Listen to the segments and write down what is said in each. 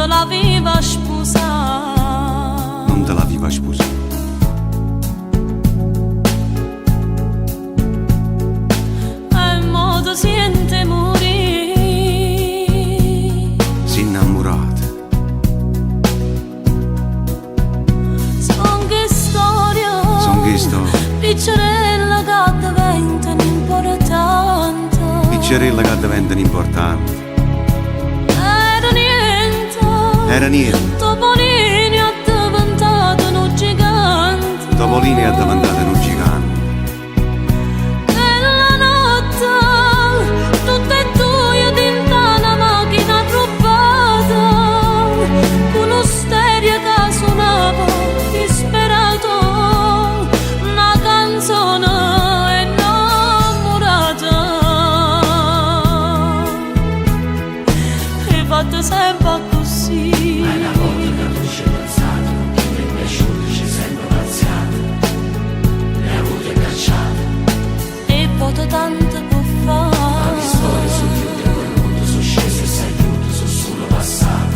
te la viva sposare. Non te la viva sposare. E mo ti sente morire. Si innamorate. Son che storia. Son che storia. Piccerella che diventano importanti. Piccerella che diventano importanti. Era niente. Topolini è diventato un gigante. Topolini è diventato un gigante. Nella notte tutte e due dentro una macchina rubata, con uno stereo che suonava disperato una canzone innamorata. E fatta sempre così. Ma una volta che tu ci hai pensato, che mi è piaciuto, ci sempre pazziato, le hai avute cacciate. E poi tanto può fare. Ma le storie sono chiuse e venute, sono scese e sei chiuse, sono solo passate.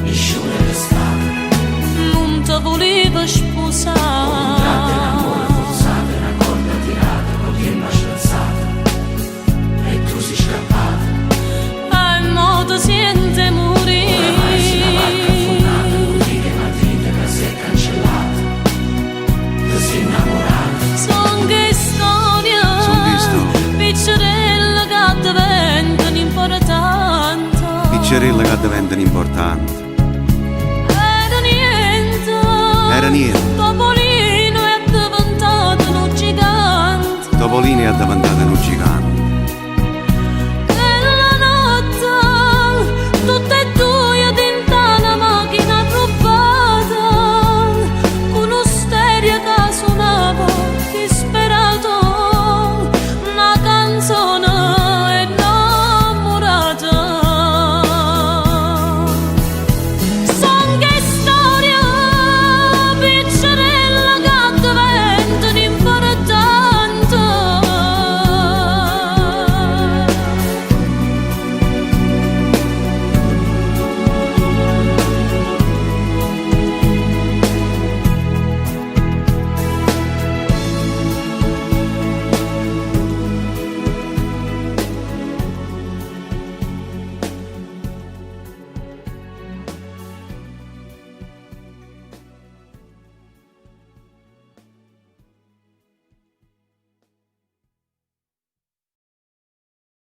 Nessuno è restato. Non ti voleva sposare. Un tratto in amore forzato, una corda tirata, perché mi ha scialzata. E tu sei scappata. E mo ti sente morire. Oramai si la barca affondata, non dire matite che si è cancellata. Ti sei innamorata. Son che storia. Son che storia. Piccerella che diventano importanti. Piccerella che diventano importanti. Era niente. Era niente. Topolino è diventato un gigante. Topolini è diventato un gigante.